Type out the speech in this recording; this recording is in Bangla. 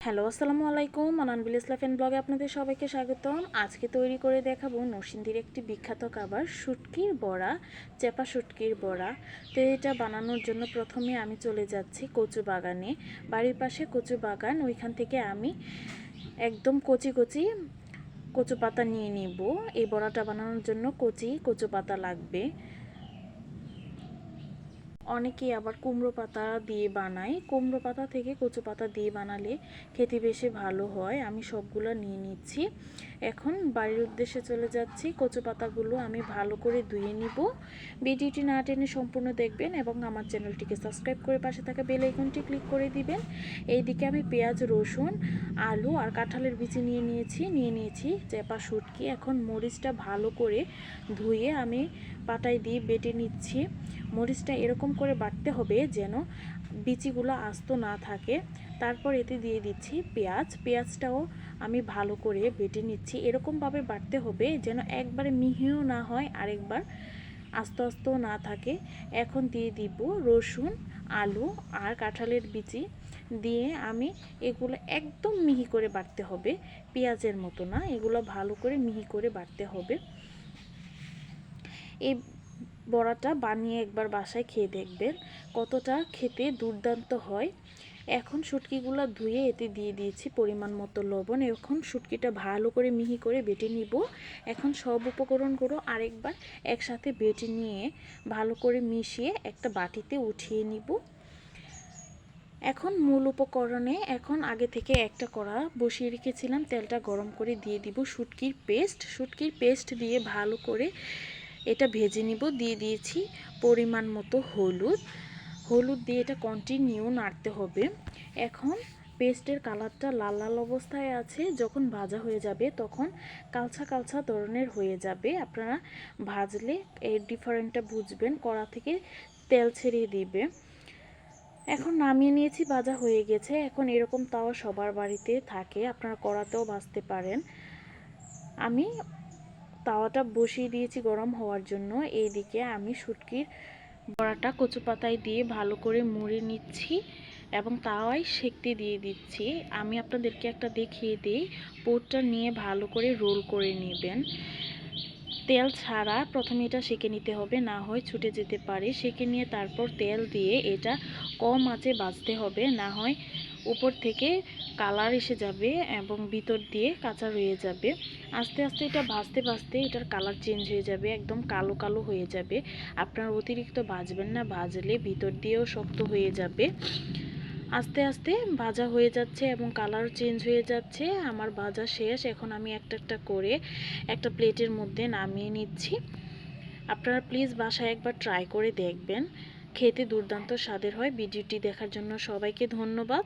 হ্যালো, আসসালামু আলাইকুম। আনান ভিলেজ লাইফ এন্ড ব্লগে আপনাদের সবাইকে স্বাগতম। আজকে তৈরি করে দেখাবো নরসিংদীর একটি বিখ্যাত খাবার শুটকির বড়া, চেপা শুটকির বড়া। তো এটা বানানোর জন্য প্রথমে আমি চলে যাচ্ছি কচু বাগানে। বাড়ির পাশে কচু বাগান, ওইখান থেকে আমি একদম কচি কচি কচু পাতা নিয়ে নিব। এই বড়াটা বানানোর জন্য কচি কচু পাতা লাগবে। অনেকেই আবার কুমড়ো পাতা দিয়ে বানায়। কুমড়ো পাতা থেকে কচু পাতা দিয়ে বানালে খেতে বেশি ভালো হয়। আমি সবগুলো নিয়ে নিচ্ছি। এখন বাড়ির উদ্দেশ্যে চলে যাচ্ছি। কচু পাতাগুলো আমি ভালো করে ধুয়ে নিব। ভিডিওটি না টেনে সম্পূর্ণ দেখবেন এবং আমার চ্যানেলটিকে সাবস্ক্রাইব করে পাশে থাকা বেল আইকনটি ক্লিক করে দিবেন। এইদিকে আমি পেঁয়াজ, রসুন, আলু আর কাঁঠালের বিচি নিয়ে নিয়েছি চেপা শুটকি। এখন মরিচটা ভালো করে ধুয়ে আমি পাটায় দিয়ে বেটে নিচ্ছি। মরিচটা এরকম করে বাটতে হবে যেন বিচিগুলো আস্ত না থাকে। তারপর এতে দিয়ে দিচ্ছি পেঁয়াজটাও আমি ভালো করে বেটে নিচ্ছি। এরকমভাবে বাটতে হবে যেন একবারে মিহিও না হয় আরেকবার আস্ত আস্তও না থাকে। এখন দিয়ে দিব রসুন, আলু আর কাঁঠালের বিচি দিয়ে আমি এগুলো একদম মিহি করে বাটতে হবে, পেঁয়াজের মতো না। এগুলো ভালো করে মিহি করে বাটতে হবে। এই বড়াটা বানিয়ে একবার বাসায় খেয়ে দেখবেন কতটা খেতে দুর্দান্ত হয়। এখন শুটকিগুলো ধুয়ে এতে দিয়ে দিয়েছি পরিমাণ মতো লবণ। এখন শুটকিটা ভালো করে মিহি করে বেটে নিব। এখন সব উপকরণগুলো আরেকবার একসাথে বেটে নিয়ে ভালো করে মিশিয়ে একটা বাটিতে উঠিয়ে নিব। এখন মূল উপকরণে এখন আগে থেকে একটা কড়া বসিয়ে রেখেছিলাম, তেলটা গরম করে দিয়ে দিব শুটকির পেস্ট দিয়ে ভালো করে এটা ভেজে নিব। দিয়ে দিয়েছি পরিমাণ মতো হলুদ দিয়ে এটা কন্টিনিউ নাড়তে হবে। এখন পেস্টের কালারটা লাল লাল অবস্থায় আছে। যখন ভাজা হয়ে যাবে তখন কালচা কালচা ধরনের হয়ে যাবে। আপনারা ভাজলে এর ডিফারেন্টটা বুঝবেন, কড়া থেকে তেল ছেড়ে দিবে। এখন নামিয়ে নিয়েছি, ভাজা হয়ে গেছে। এখন এরকম তাওয়া সবার বাড়িতে থাকে, আপনারা কড়াতেও ভাজতে পারেন। আমি তাওয়াটা বসিয়ে দিয়েছি গরম হওয়ার জন্য। এইদিকে আমি শুটকির বড়াটা কচু পাতায় দিয়ে ভালো করে মুড়ে নিচ্ছি এবং তাওয়ায় সেঁকতে দিয়ে দিচ্ছি। আমি আপনাদেরকে একটা দেখিয়ে দিই। পুরটা নিয়ে ভালো করে রোল করে নেবেন। তেল ছাড়া প্রথমে এটা সেঁকে নিতে হবে, না হয় ছুটে যেতে পারে। সেঁকে নিয়ে তারপর তেল দিয়ে এটা কম আঁচে ভাজতে হবে, না হয় উপর থেকে কালার এসে যাবে এবং ভিতর দিয়ে কাঁচা রয়ে যাবে। আস্তে আস্তে এটা ভাজতে ভাজতে এটার কালার চেঞ্জ হয়ে যাবে, একদম কালো কালো হয়ে যাবে। আপনারা অতিরিক্ত ভাজবেন না, ভাজলে ভিতর দিয়েও শক্ত হয়ে যাবে। আস্তে আস্তে ভাজা হয়ে যাচ্ছে এবং কালার চেঞ্জ হয়ে যাচ্ছে। আমার ভাজা শেষ। এখন আমি একটা একটা করে একটা প্লেটের মধ্যে নামিয়ে নিচ্ছি। আপনারা প্লিজ বাসায় একবার ট্রাই করে দেখবেন, খেতে দুর্দান্ত স্বাদের হয়। ভিডিওটি দেখার জন্য সবাইকে ধন্যবাদ।